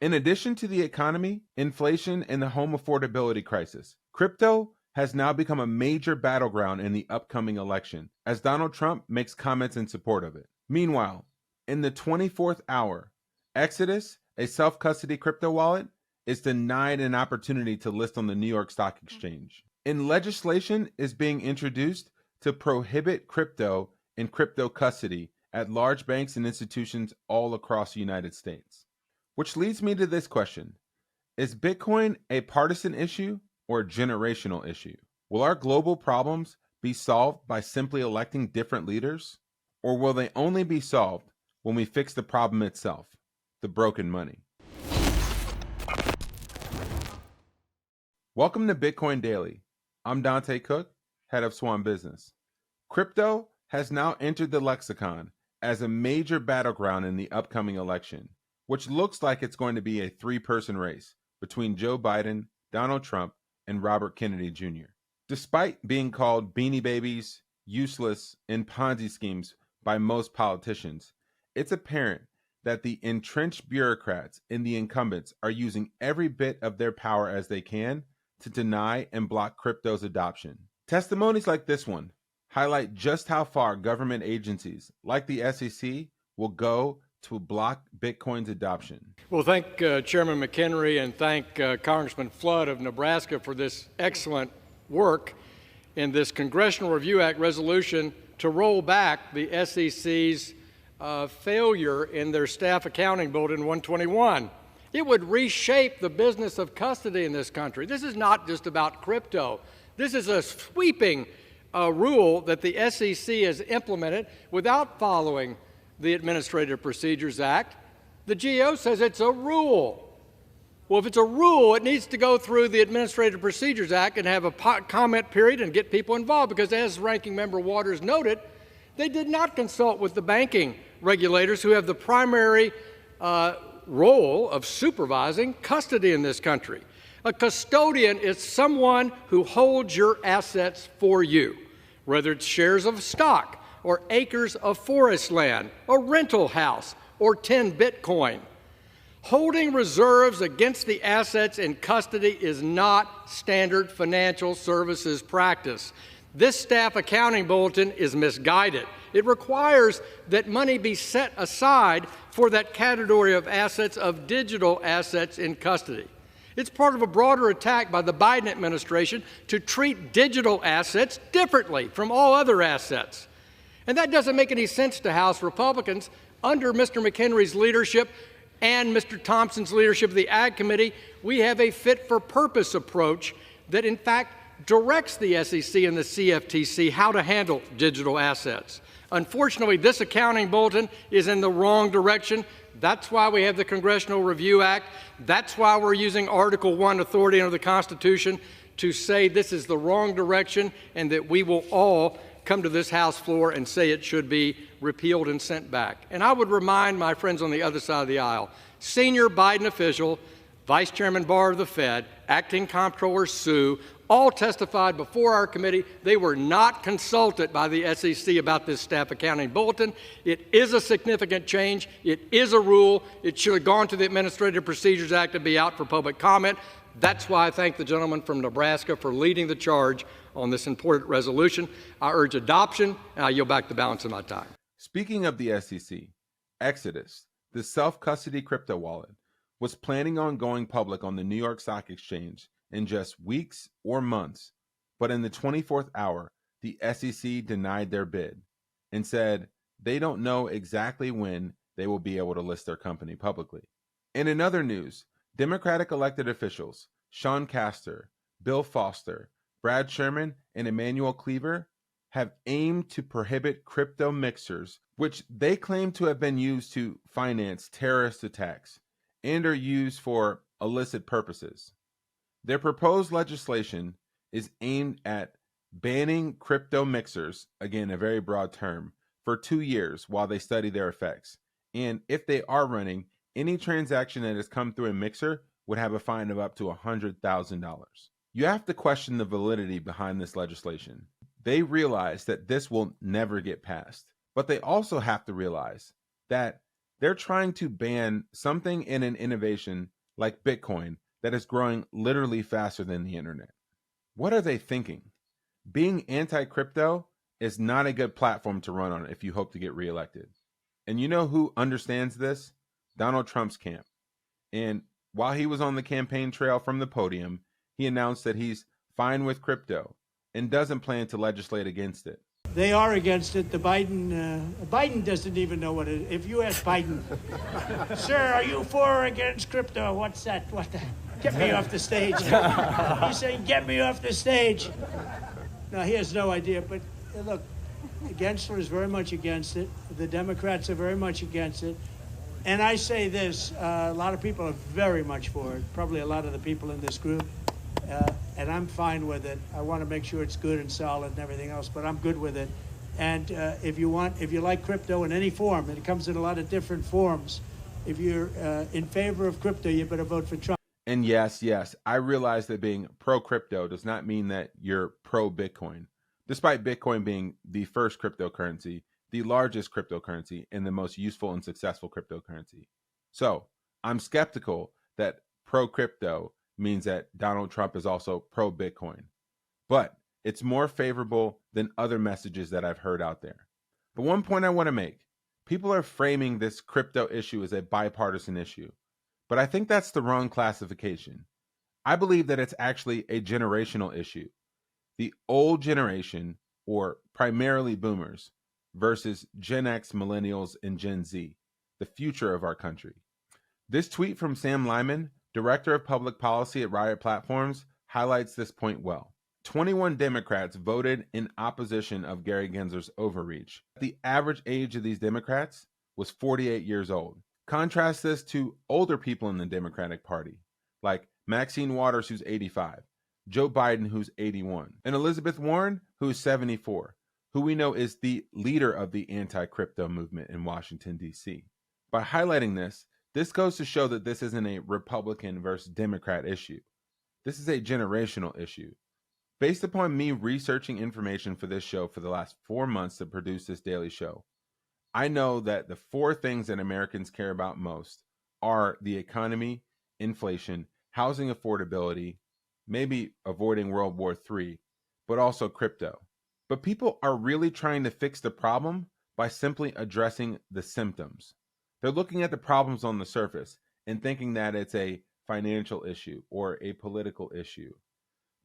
In addition to the economy, inflation, and the home affordability crisis, crypto has now become a major battleground in the upcoming election, as Donald Trump makes comments in support of it. Meanwhile, in the 24th hour, Exodus, a self-custody crypto wallet, is denied an opportunity to list on the New York Stock Exchange. And legislation is being introduced to prohibit crypto and crypto custody at large banks and institutions all across the United States. Which leads me to this question. Is Bitcoin a partisan issue or a generational issue? Will our global problems be solved by simply electing different leaders? Or will they only be solved when we fix the problem itself, the broken money? Welcome to Bitcoin Daily. I'm Dante Cook, head of Swan Business. Crypto has now entered the lexicon as a major battleground in the upcoming election, which looks like it's going to be a three-person race between Joe Biden, Donald Trump, and Robert Kennedy Jr. Despite being called beanie babies, useless, and Ponzi schemes by most politicians, it's apparent that the entrenched bureaucrats and the incumbents are using every bit of their power as they can to deny and block crypto's adoption. Testimonies like this one highlight just how far government agencies like the SEC will go to block Bitcoin's adoption. Well, thank Chairman McHenry and thank Congressman Flood of Nebraska for this excellent work in this Congressional Review Act resolution to roll back the SEC's failure in their staff accounting bulletin 121. It would reshape the business of custody in this country. This is not just about crypto. This is a sweeping rule that the SEC has implemented without following the Administrative Procedures Act. The GO says it's a rule. Well, if it's a rule, it needs to go through the Administrative Procedures Act and have a comment period and get people involved, because as Ranking Member Waters noted, they did not consult with the banking regulators who have the primary role of supervising custody in this country. A custodian is someone who holds your assets for you, whether it's shares of stock or acres of forest land, a rental house, or 10 Bitcoin. Holding reserves against the assets in custody is not standard financial services practice. This staff accounting bulletin is misguided. It requires that money be set aside for that category of assets, of digital assets in custody. It's part of a broader attack by the Biden administration to treat digital assets differently from all other assets. And that doesn't make any sense to House Republicans. Under Mr. McHenry's leadership and Mr. Thompson's leadership of the Ag Committee, we have a fit-for-purpose approach that, in fact, directs the SEC and the CFTC how to handle digital assets. Unfortunately, this accounting bulletin is in the wrong direction. That's why we have the Congressional Review Act. That's why we're using Article I authority under the Constitution to say this is the wrong direction and that we will all come to this House floor and say it should be repealed and sent back. And I would remind my friends on the other side of the aisle, senior Biden official, Vice Chairman Barr of the Fed, Acting Comptroller Sue, all testified before our committee. They were not consulted by the SEC about this staff accounting bulletin. It is a significant change. It is a rule. It should have gone to the Administrative Procedures Act and be out for public comment. That's why I thank the gentleman from Nebraska for leading the charge on this important resolution. I urge adoption, and I yield back the balance of my time. Speaking of the SEC, Exodus, the self-custody crypto wallet, was planning on going public on the New York Stock Exchange in just weeks or months, but in the 24th hour, the SEC denied their bid and said they don't know exactly when they will be able to list their company publicly. And in other news, Democratic elected officials Sean Castor, Bill Foster, Brad Sherman, and Emmanuel Cleaver have aimed to prohibit crypto mixers, which they claim to have been used to finance terrorist attacks and are used for illicit purposes. Their proposed legislation is aimed at banning crypto mixers, again a very broad term, for 2 years while they study their effects. And if they are running, any transaction that has come through a mixer would have a fine of up to $100,000. You have to question the validity behind this legislation. They realize that this will never get passed, but they also have to realize that They're trying to ban something in an innovation like Bitcoin that is growing literally faster than the internet. What are they thinking? Being anti-crypto is not a good platform to run on if you hope to get reelected. And you know who understands this? Donald Trump's camp. And while he was on the campaign trail from the podium, he announced that he's fine with crypto and doesn't plan to legislate against it. They are against it. Biden doesn't even know what it is. If you ask Biden, sir, are you for or against crypto? What's that? What the? Get me off the stage. He's saying, get me off the stage. No, he has no idea. But look, Gensler is very much against it. The Democrats are very much against it. And I say this, a lot of people are very much for it, probably a lot of the people in this group. And I'm fine with it. I want to make sure it's good and solid and everything else, but I'm good with it. And if you like crypto in any form, and it comes in a lot of different forms, if you're in favor of crypto, you better vote for Trump. And yes, I realize that being pro-crypto does not mean that you're pro-Bitcoin. Despite Bitcoin being the first cryptocurrency, the largest cryptocurrency, and the most useful and successful cryptocurrency. So I'm skeptical that pro-crypto means that Donald Trump is also pro-Bitcoin. But it's more favorable than other messages that I've heard out there. But one point I want to make, people are framing this crypto issue as a bipartisan issue. But I think that's the wrong classification. I believe that it's actually a generational issue. The old generation, or primarily boomers, versus Gen X, millennials, and Gen Z, the future of our country. This tweet from Sam Lyman, Director of Public Policy at Riot Platforms, highlights this point well. 21 Democrats voted in opposition of Gary Gensler's overreach. The average age of these Democrats was 48 years old. Contrast this to older people in the Democratic Party, like Maxine Waters, who's 85, Joe Biden, who's 81, and Elizabeth Warren, who's 74, who we know is the leader of the anti-crypto movement in Washington, D.C. By highlighting this goes to show that this isn't a Republican versus Democrat issue. This is a generational issue. Based upon me researching information for this show for the last 4 months to produce this daily show, I know that the 4 things that Americans care about most are the economy, inflation, housing affordability, maybe avoiding World War III, but also crypto. But people are really trying to fix the problem by simply addressing the symptoms. They're looking at the problems on the surface and thinking that it's a financial issue or a political issue.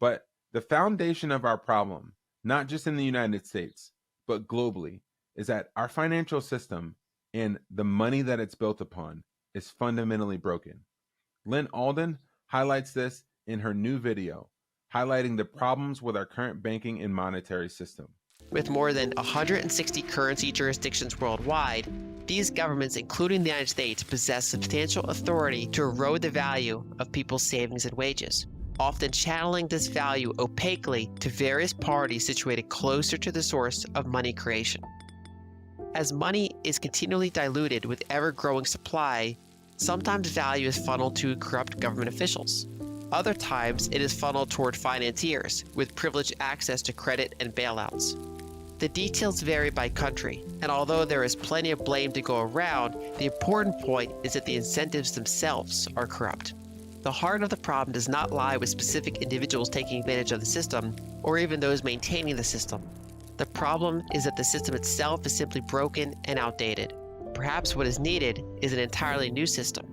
But the foundation of our problem, not just in the United States, but globally, is that our financial system and the money that it's built upon is fundamentally broken. Lynn Alden highlights this in her new video, highlighting the problems with our current banking and monetary system. With more than 160 currency jurisdictions worldwide, these governments, including the United States, possess substantial authority to erode the value of people's savings and wages, often channeling this value opaquely to various parties situated closer to the source of money creation. As money is continually diluted with ever-growing supply, sometimes value is funneled to corrupt government officials. Other times, it is funneled toward financiers with privileged access to credit and bailouts. The details vary by country, and although there is plenty of blame to go around, the important point is that the incentives themselves are corrupt. The heart of the problem does not lie with specific individuals taking advantage of the system, or even those maintaining the system. The problem is that the system itself is simply broken and outdated. Perhaps what is needed is an entirely new system,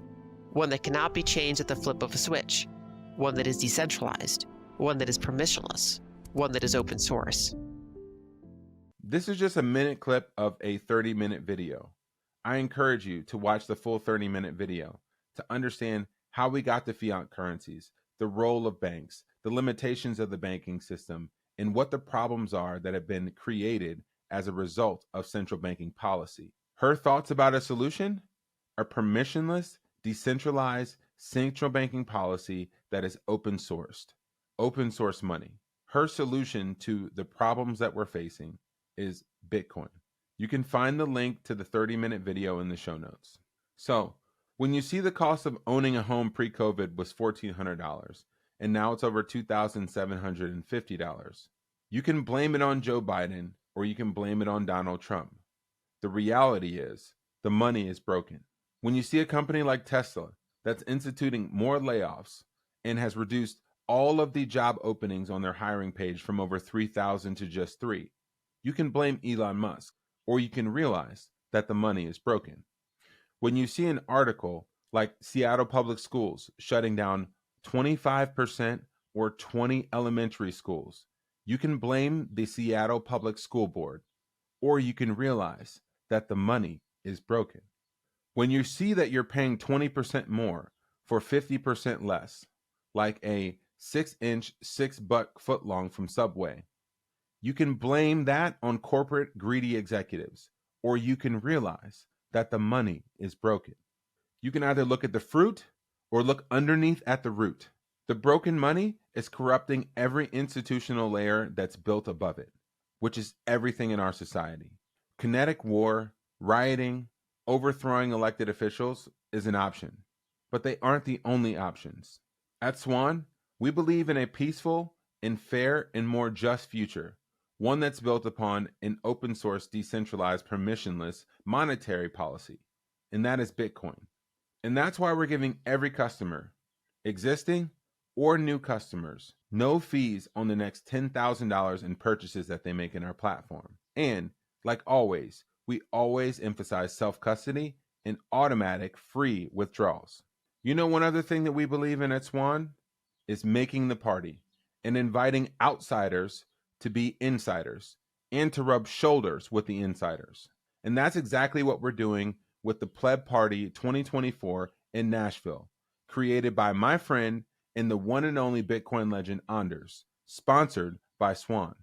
one that cannot be changed at the flip of a switch, one that is decentralized, one that is permissionless, one that is open source. This is just a minute clip of a 30-minute video. I encourage you to watch the full 30-minute video to understand how we got to fiat currencies, the role of banks, the limitations of the banking system, and what the problems are that have been created as a result of central banking policy. Her thoughts about a solution? A permissionless, decentralized central banking policy that is open sourced money. Her solution to the problems that we're facing is Bitcoin. You can find the link to the 30-minute video in the show notes. So, when you see the cost of owning a home pre-COVID was $1,400, and now it's over $2,750, you can blame it on Joe Biden or you can blame it on Donald Trump. The reality is, the money is broken. When you see a company like Tesla that's instituting more layoffs and has reduced all of the job openings on their hiring page from over 3,000 to just 3, you can blame Elon Musk, or you can realize that the money is broken. When you see an article like Seattle Public Schools shutting down 25% or 20 elementary schools, you can blame the Seattle Public School Board, or you can realize that the money is broken. When you see that you're paying 20% more for 50% less, like a 6-inch, 6-buck footlong from Subway, you can blame that on corporate greedy executives, or you can realize that the money is broken. You can either look at the fruit or look underneath at the root. The broken money is corrupting every institutional layer that's built above it, which is everything in our society. Kinetic war, rioting, overthrowing elected officials is an option, but they aren't the only options. At Swan, we believe in a peaceful and fair and more just future, one that's built upon an open source, decentralized, permissionless monetary policy, and that is Bitcoin. And that's why we're giving every customer, existing or new customers, no fees on the next $10,000 in purchases that they make in our platform. And like always, we always emphasize self-custody and automatic free withdrawals. You know, one other thing that we believe in at Swan is making the party and inviting outsiders to be insiders and to rub shoulders with the insiders. And that's exactly what we're doing with the Pleb Party 2024 in Nashville, created by my friend and the one and only Bitcoin legend Anders, sponsored by Swan.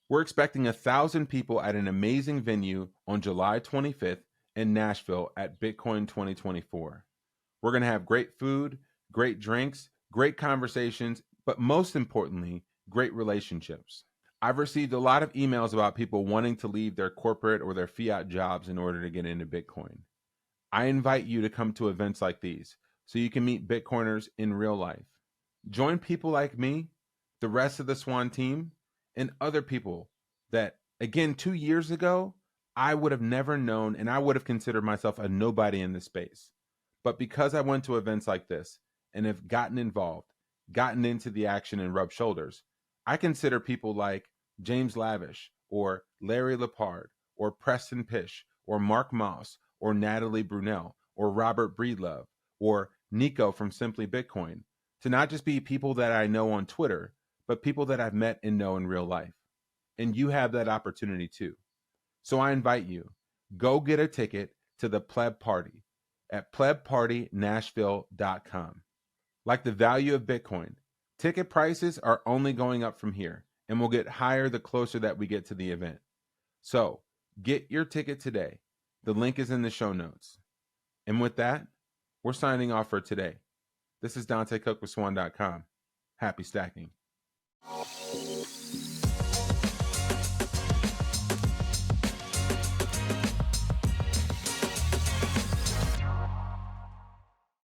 We're expecting 1,000 people at an amazing venue on July 25th in Nashville at Bitcoin 2024. We're going to have great food, great drinks, great conversations, but most importantly, great relationships. I've received a lot of emails about people wanting to leave their corporate or their fiat jobs in order to get into Bitcoin. I invite you to come to events like these so you can meet Bitcoiners in real life. Join people like me, the rest of the Swan team, and other people that, again, 2 years ago, I would have never known, and I would have considered myself a nobody in this space. But because I went to events like this and have gotten involved, gotten into the action and rubbed shoulders, I consider people like James Lavish or Larry Lepard or Preston Pish or Mark Moss or Natalie Brunell or Robert Breedlove or Nico from Simply Bitcoin to not just be people that I know on Twitter, but people that I've met and know in real life. And you have that opportunity too. So I invite you, go get a ticket to the Pleb Party at plebpartynashville.com. Like the value of Bitcoin, ticket prices are only going up from here and will get higher the closer that we get to the event. So get your ticket today. The link is in the show notes. And with that, we're signing off for today. This is Dante Cook with Swan.com. Happy stacking.